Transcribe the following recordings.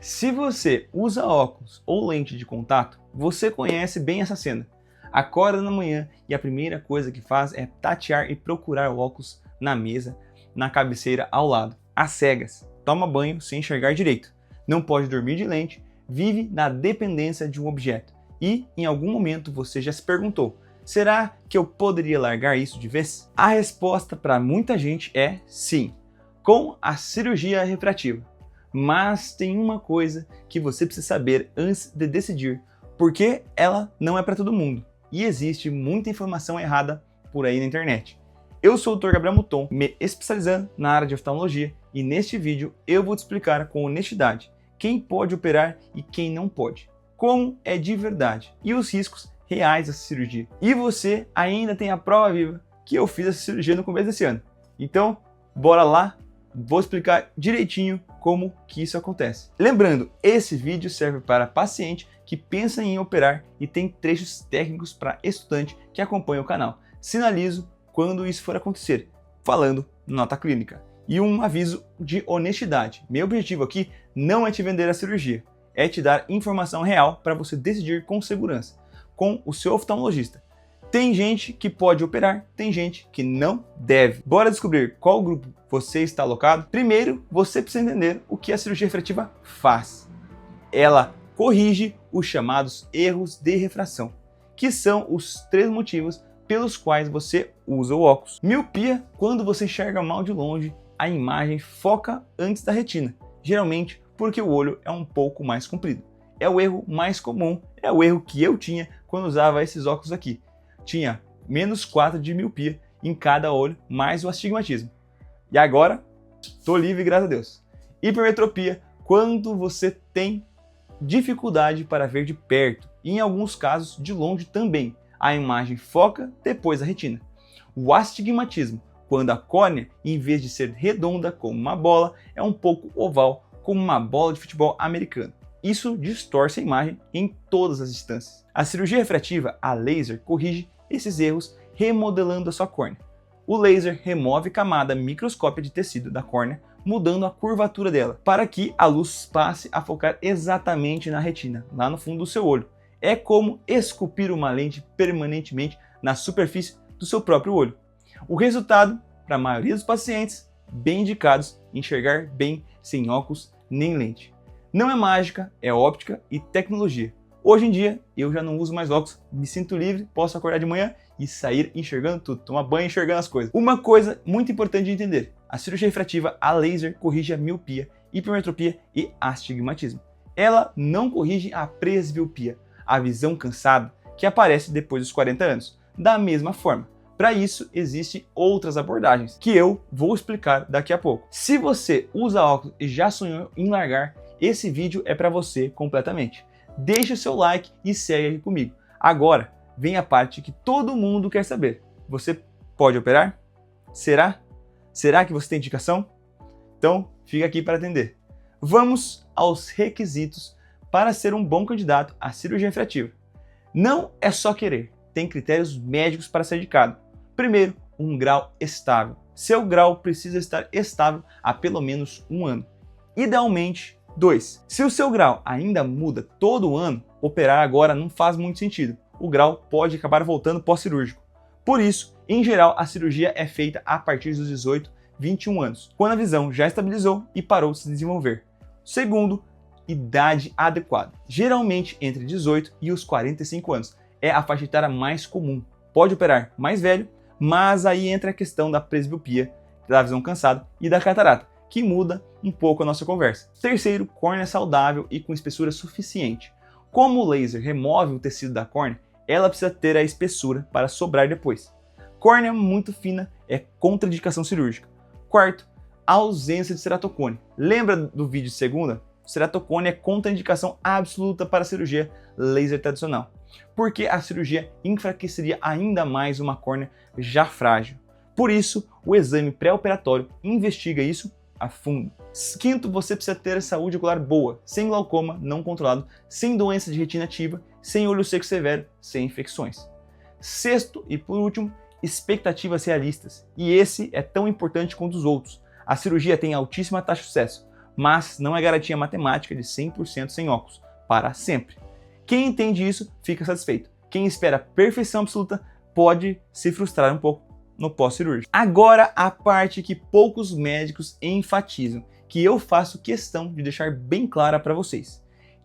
Se você usa óculos ou lente de contato, você conhece bem essa cena. Acorda na manhã e a primeira coisa que faz é tatear e procurar o óculos na mesa, na cabeceira ao lado, às cegas. Toma banho sem enxergar direito. Não pode dormir de lente, vive na dependência de um objeto. E, em algum momento, você já se perguntou: será que eu poderia largar isso de vez? A resposta para muita gente é sim, com a cirurgia refrativa. Mas tem uma coisa que você precisa saber antes de decidir, porque ela não é para todo mundo e existe muita informação errada por aí na internet. Eu sou o Dr. Gabriel Mouton, me especializando na área de oftalmologia, e neste vídeo eu vou te explicar com honestidade quem pode operar e quem não pode, como é de verdade e os riscos reais dessa cirurgia. E você ainda tem a prova viva que eu fiz essa cirurgia no começo desse ano. Então, bora lá, vou explicar direitinho como que isso acontece. Lembrando, esse vídeo serve para paciente que pensa em operar e tem trechos técnicos para estudante que acompanha o canal. Sinalizo quando isso for acontecer, falando nota clínica. E um aviso de honestidade. Meu objetivo aqui não é te vender a cirurgia, é te dar informação real para você decidir com segurança, com o seu oftalmologista. Tem gente que pode operar, tem gente que não deve. Bora descobrir qual grupo você está alocado? Primeiro, você precisa entender o que a cirurgia refrativa faz. Ela corrige os chamados erros de refração, que são os 3 motivos pelos quais você usa o óculos. Miopia, quando você enxerga mal de longe, a imagem foca antes da retina, geralmente porque o olho é um pouco mais comprido. É o erro mais comum, é o erro que eu tinha quando usava esses óculos aqui. Tinha -4 de miopia em cada olho, mais o astigmatismo. E agora, tô livre, graças a Deus. Hipermetropia, quando você tem dificuldade para ver de perto, e em alguns casos de longe também. A imagem foca depois da retina. O astigmatismo, quando a córnea, em vez de ser redonda como uma bola, é um pouco oval, como uma bola de futebol americano. Isso distorce a imagem em todas as instâncias. A cirurgia refrativa, a laser, corrige esses erros remodelando a sua córnea. O laser remove camada microscópica de tecido da córnea, mudando a curvatura dela, para que a luz passe a focar exatamente na retina, lá no fundo do seu olho. É como esculpir uma lente permanentemente na superfície do seu próprio olho. O resultado, para a maioria dos pacientes, bem indicados, enxergar bem sem óculos nem lente. Não é mágica, é óptica e tecnologia. Hoje em dia, eu já não uso mais óculos, me sinto livre, posso acordar de manhã e sair enxergando tudo, tomar banho enxergando as coisas. Uma coisa muito importante de entender: a cirurgia refrativa, a laser, corrige a miopia, hipermetropia e astigmatismo. Ela não corrige a presbiopia, a visão cansada que aparece depois dos 40 anos. Da mesma forma, para isso existem outras abordagens que eu vou explicar daqui a pouco. Se você usa óculos e já sonhou em largar, esse vídeo é para você completamente. Deixe o seu like e segue aqui comigo. Agora vem a parte que todo mundo quer saber. Você pode operar? Será? Será que você tem indicação? Então fica aqui para atender. Vamos aos requisitos para ser um bom candidato à cirurgia refrativa. Não é só querer, tem critérios médicos para ser indicado. Primeiro, um grau estável. Seu grau precisa estar estável há pelo menos 1 ano. Idealmente, 2. Se o seu grau ainda muda todo ano, operar agora não faz muito sentido. O grau pode acabar voltando pós-cirúrgico. Por isso, em geral, a cirurgia é feita a partir dos 18, 21 anos, quando a visão já estabilizou e parou de se desenvolver. Segundo, idade adequada. Geralmente entre 18 e os 45 anos. É a faixa etária mais comum. Pode operar mais velho, mas aí entra a questão da presbiopia, da visão cansada e da catarata, que muda um pouco a nossa conversa. Terceiro, córnea saudável e com espessura suficiente. Como o laser remove o tecido da córnea, ela precisa ter a espessura para sobrar depois. Córnea muito fina é contraindicação cirúrgica. Quarto, ausência de ceratocone. Lembra do vídeo de segunda? Ceratocone é contraindicação absoluta para a cirurgia laser tradicional, porque a cirurgia enfraqueceria ainda mais uma córnea já frágil. Por isso, o exame pré-operatório investiga isso a fundo. Quinto, você precisa ter saúde ocular boa, sem glaucoma não controlado, sem doença de retina ativa, sem olho seco severo, sem infecções. Sexto e por último, expectativas realistas. E esse é tão importante quanto os outros. A cirurgia tem altíssima taxa de sucesso, mas não é garantia matemática de 100% sem óculos, para sempre. Quem entende isso fica satisfeito. Quem espera perfeição absoluta pode se frustrar um pouco no pós-cirúrgico. Agora a parte que poucos médicos enfatizam, que eu faço questão de deixar bem clara para vocês.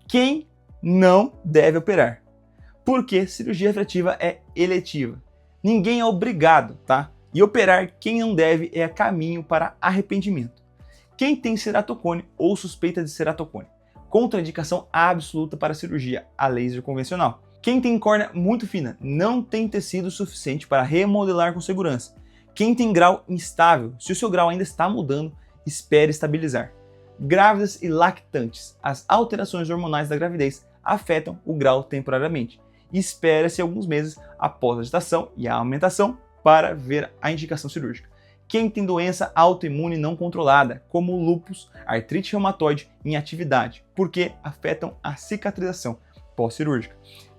Quem não deve operar? Porque cirurgia refrativa é eletiva. Ninguém é obrigado, tá? E operar quem não deve é caminho para arrependimento. Quem tem ceratocone ou suspeita de ceratocone? Contraindicação absoluta para cirurgia a laser convencional. Quem tem córnea muito fina não tem tecido suficiente para remodelar com segurança. Quem tem grau instável, se o seu grau ainda está mudando, espere estabilizar. Grávidas e lactantes, as alterações hormonais da gravidez afetam o grau temporariamente. Espera-se alguns meses após a gestação e a amamentação para ver a indicação cirúrgica. Quem tem doença autoimune não controlada, como lúpus, artrite reumatoide em atividade, porque afetam a cicatrização pós-cirúrgica.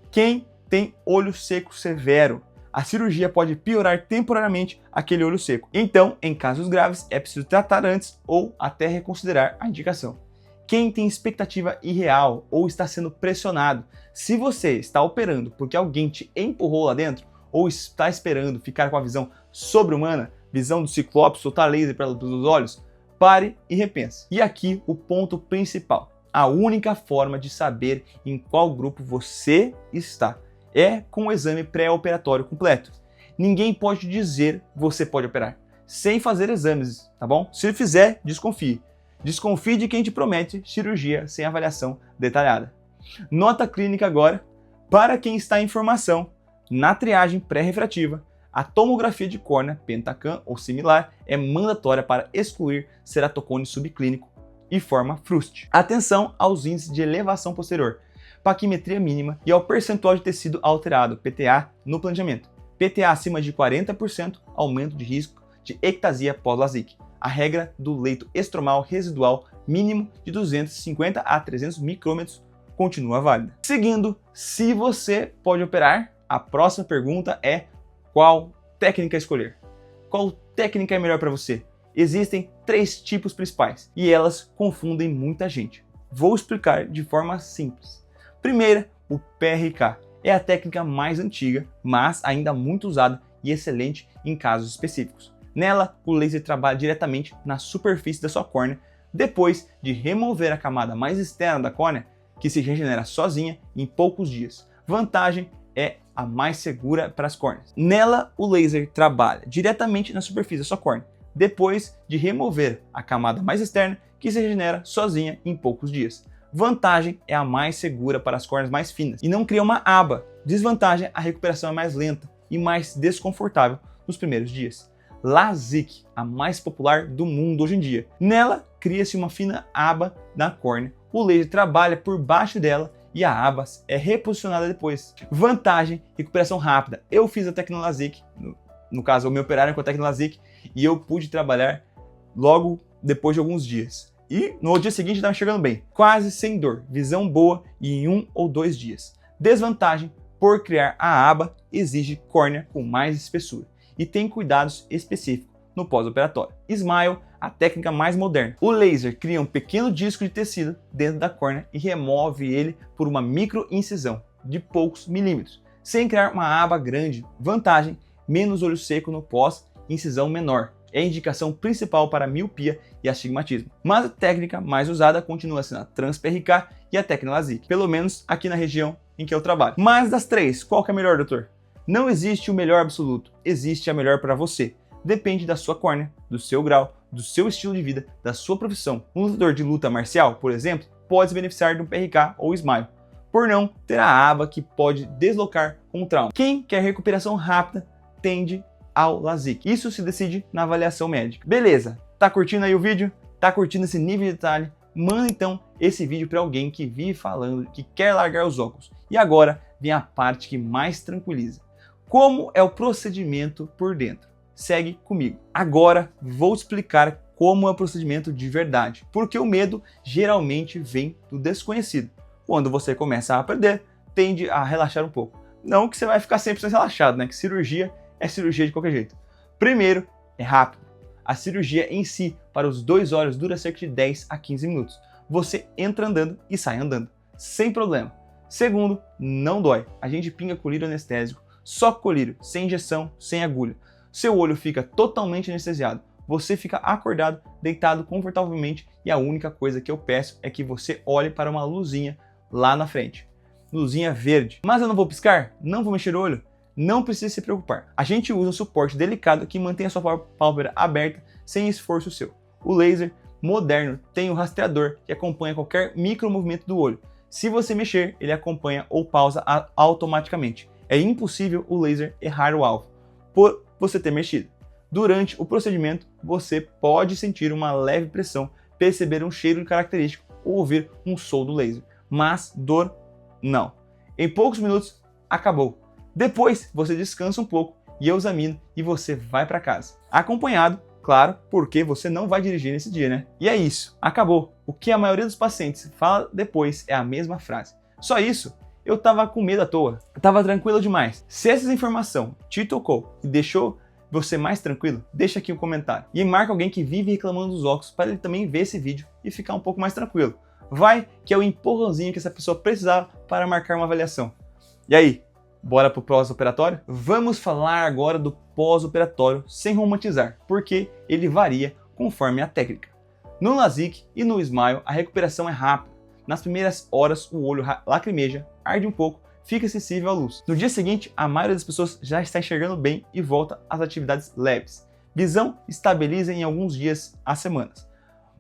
Quem tem olho seco severo, a cirurgia pode piorar temporariamente aquele olho seco. Então, em casos graves, é preciso tratar antes ou até reconsiderar a indicação. Quem tem expectativa irreal ou está sendo pressionado, se você está operando porque alguém te empurrou lá dentro ou está esperando ficar com a visão sobre-humana, visão do ciclope, soltar laser pelos olhos, pare e repense. E aqui o ponto principal. A única forma de saber em qual grupo você está é com o exame pré-operatório completo. Ninguém pode dizer você pode operar sem fazer exames, tá bom? Se fizer, desconfie. Desconfie de quem te promete cirurgia sem avaliação detalhada. Nota clínica agora, para quem está em formação, na triagem pré-refrativa, a tomografia de córnea Pentacam ou similar é mandatória para excluir ceratocone subclínico e forma FRUST. Atenção aos índices de elevação posterior, paquimetria mínima e ao percentual de tecido alterado, PTA, no planejamento. PTA acima de 40%, aumento de risco de ectasia pós-LASIK. A regra do leito estromal residual mínimo de 250 a 300 micrômetros continua válida. Seguindo, se você pode operar, a próxima pergunta é qual técnica escolher? Qual técnica é melhor para você? Existem 3 tipos principais e elas confundem muita gente. Vou explicar de forma simples. Primeira, o PRK. É a técnica mais antiga, mas ainda muito usada e excelente em casos específicos. Nela, o laser trabalha diretamente na superfície da sua córnea, depois de remover a camada mais externa da córnea, que se regenera sozinha em poucos dias. Vantagem é a mais segura para as córneas. Nela, o laser trabalha diretamente na superfície da sua córnea, depois de remover a camada mais externa, que se regenera sozinha em poucos dias. Vantagem é a mais segura para as córneas mais finas e não cria uma aba. Desvantagem, a recuperação é mais lenta e mais desconfortável nos primeiros dias. LASIK, a mais popular do mundo hoje em dia. Nela, cria-se uma fina aba na córnea. O laser trabalha por baixo dela e a aba é reposicionada depois. Vantagem, recuperação rápida. Eu fiz a técnica LASIK, no caso, me operaram com a técnica LASIK e eu pude trabalhar logo depois de alguns dias. E no dia seguinte estava chegando bem, quase sem dor, visão boa e em 1 ou 2 dias. Desvantagem, por criar a aba, exige córnea com mais espessura e tem cuidados específicos no pós-operatório. Smile, a técnica mais moderna. O laser cria um pequeno disco de tecido dentro da córnea e remove ele por uma microincisão de poucos milímetros, sem criar uma aba grande. Vantagem, menos olho seco no pós-incisão menor. É a indicação principal para miopia e astigmatismo. Mas a técnica mais usada continua sendo a Trans-PRK e a técnica LASIK, pelo menos aqui na região em que eu trabalho. Mas das 3, qual que é a melhor, doutor? Não existe o melhor absoluto, existe a melhor para você. Depende da sua córnea, do seu grau, do seu estilo de vida, da sua profissão. Um lutador de luta marcial, por exemplo, pode se beneficiar de um PRK ou Smile, por não ter a aba que pode deslocar com o trauma. Quem quer recuperação rápida tende ao LASIK. Isso se decide na avaliação médica. Beleza, tá curtindo aí o vídeo? Tá curtindo esse nível de detalhe? Manda então esse vídeo para alguém que vive falando que quer largar os óculos. E agora vem a parte que mais tranquiliza. Como é o procedimento por dentro? Segue comigo. Agora vou explicar como é o procedimento de verdade, porque o medo geralmente vem do desconhecido. Quando você começa a aprender, tende a relaxar um pouco. Não que você vai ficar 100% relaxado, né? Que cirurgia é cirurgia de qualquer jeito. Primeiro, é rápido. A cirurgia em si, para os 2 olhos, dura cerca de 10 a 15 minutos. Você entra andando e sai andando, sem problema. Segundo, não dói. A gente pinga colírio anestésico, só colírio, sem injeção, sem agulha. Seu olho fica totalmente anestesiado. Você fica acordado, deitado confortavelmente e a única coisa que eu peço é que você olhe para uma luzinha lá na frente. Luzinha verde. Mas eu não vou piscar? Não vou mexer o olho? Não precisa se preocupar. A gente usa um suporte delicado que mantém a sua pálpebra aberta sem esforço seu. O laser moderno tem o rastreador que acompanha qualquer micromovimento do olho. Se você mexer, ele acompanha ou pausa automaticamente. É impossível o laser errar o alvo por você ter mexido. Durante o procedimento, você pode sentir uma leve pressão, perceber um cheiro característico ou ouvir um som do laser. Mas dor, não. Em poucos minutos, acabou. Depois, você descansa um pouco e eu examino e você vai para casa. Acompanhado, claro, porque você não vai dirigir nesse dia, né? E é isso, acabou. O que a maioria dos pacientes fala depois é a mesma frase. Só isso? Eu tava com medo à toa. Eu tava tranquilo demais. Se essa informação te tocou e deixou você mais tranquilo, deixa aqui um comentário. E marca alguém que vive reclamando dos óculos para ele também ver esse vídeo e ficar um pouco mais tranquilo. Vai que é o empurrãozinho que essa pessoa precisava para marcar uma avaliação. E aí, bora pro pós-operatório? Vamos falar agora do pós-operatório sem romantizar, porque ele varia conforme a técnica. No LASIK e no SMILE, a recuperação é rápida. Nas primeiras horas, o olho lacrimeja, arde um pouco, fica sensível à luz. No dia seguinte, a maioria das pessoas já está enxergando bem e volta às atividades leves. Visão estabiliza em alguns dias a semanas.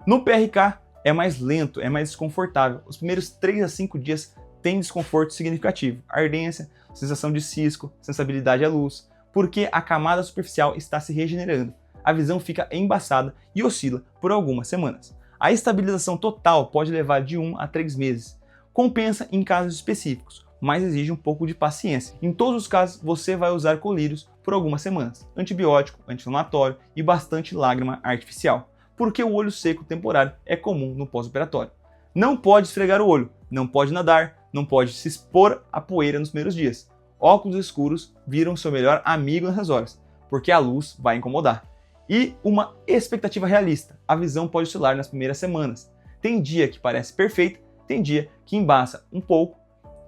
No PRK, é mais lento, é mais desconfortável. Os primeiros 3 a 5 dias tem desconforto significativo, ardência, sensação de cisco, sensibilidade à luz, porque a camada superficial está se regenerando. A visão fica embaçada e oscila por algumas semanas. A estabilização total pode levar de 1 a 3 meses. Compensa em casos específicos, mas exige um pouco de paciência. Em todos os casos, você vai usar colírios por algumas semanas, antibiótico, anti-inflamatório e bastante lágrima artificial, porque o olho seco temporário é comum no pós-operatório. Não pode esfregar o olho, não pode nadar, não pode se expor à poeira nos primeiros dias. Óculos escuros viram seu melhor amigo nessas horas, porque a luz vai incomodar. E uma expectativa realista, a visão pode oscilar nas primeiras semanas. Tem dia que parece perfeito, tem dia que embaça um pouco.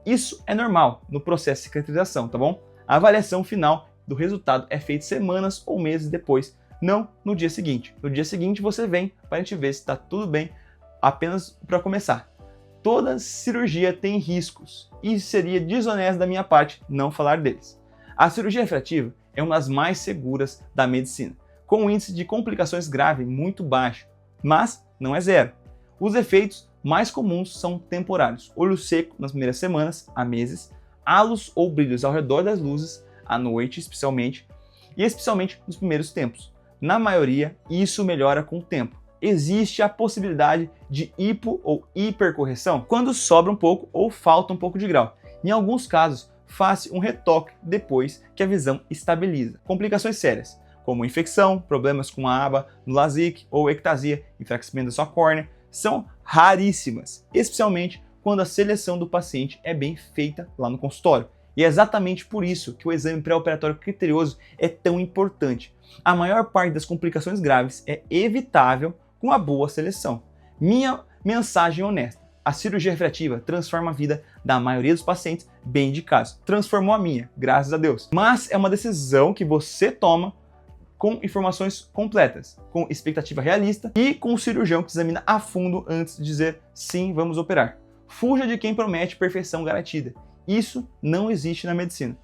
Isso é normal no processo de cicatrização, tá bom? A avaliação final do resultado é feita semanas ou meses depois, não no dia seguinte. No dia seguinte você vem para a gente ver se está tudo bem, apenas para começar. Toda cirurgia tem riscos e seria desonesto da minha parte não falar deles. A cirurgia refrativa é uma das mais seguras da medicina, com um índice de complicações grave muito baixo, mas não é zero. Os efeitos mais comuns são temporários, olho seco nas primeiras semanas a meses, halos ou brilhos ao redor das luzes, à noite especialmente, e especialmente nos primeiros tempos. Na maioria, isso melhora com o tempo. Existe a possibilidade de hipo ou hipercorreção quando sobra um pouco ou falta um pouco de grau. Em alguns casos, faça um retoque depois que a visão estabiliza. Complicações sérias, como infecção, problemas com a aba no LASIK ou ectasia, enfraquecimento da sua córnea, são raríssimas, especialmente quando a seleção do paciente é bem feita lá no consultório. E é exatamente por isso que o exame pré-operatório criterioso é tão importante. A maior parte das complicações graves é evitável com a boa seleção. Minha mensagem honesta: a cirurgia refrativa transforma a vida da maioria dos pacientes bem indicados. Transformou a minha, graças a Deus. Mas é uma decisão que você toma com informações completas, com expectativa realista e com um cirurgião que examina a fundo antes de dizer sim, vamos operar. Fuja de quem promete perfeição garantida. Isso não existe na medicina.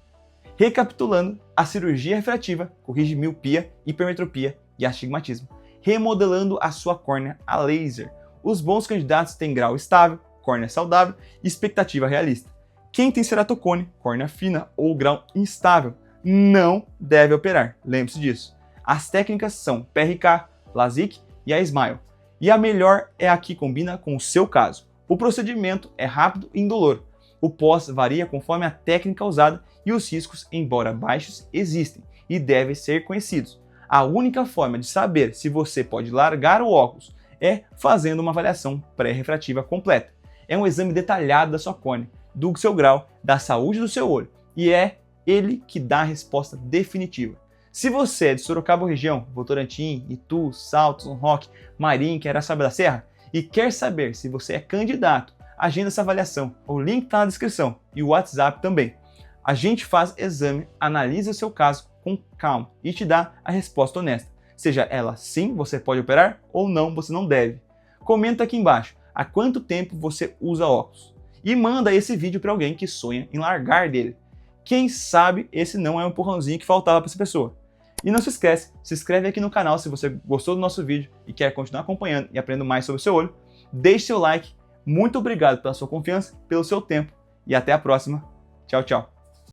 Recapitulando, a cirurgia refrativa corrige miopia, hipermetropia e astigmatismo, remodelando a sua córnea a laser. Os bons candidatos têm grau estável, córnea saudável e expectativa realista. Quem tem ceratocone, córnea fina ou grau instável não deve operar, lembre-se disso. As técnicas são PRK, LASIK e a SMILE, e a melhor é a que combina com o seu caso. O procedimento é rápido e indolor. O pós varia conforme a técnica usada e os riscos, embora baixos, existem e devem ser conhecidos. A única forma de saber se você pode largar o óculos é fazendo uma avaliação pré-refrativa completa. É um exame detalhado da sua córnea, do seu grau, da saúde do seu olho, e é ele que dá a resposta definitiva. Se você é de Sorocaba região, Votorantim, Itu, Salto, São Roque, Marim, Queraçaba da Serra, e quer saber se você é candidato, agenda essa avaliação. O link está na descrição e o WhatsApp também. A gente faz exame, analisa o seu caso com calma e te dá a resposta honesta. Seja ela sim, você pode operar, ou não, você não deve. Comenta aqui embaixo há quanto tempo você usa óculos. E manda esse vídeo para alguém que sonha em largar dele. Quem sabe esse não é um empurrãozinho que faltava para essa pessoa. E não se esquece, se inscreve aqui no canal se você gostou do nosso vídeo e quer continuar acompanhando e aprendendo mais sobre o seu olho. Deixe seu like. Muito obrigado pela sua confiança, pelo seu tempo e até a próxima. Tchau, tchau.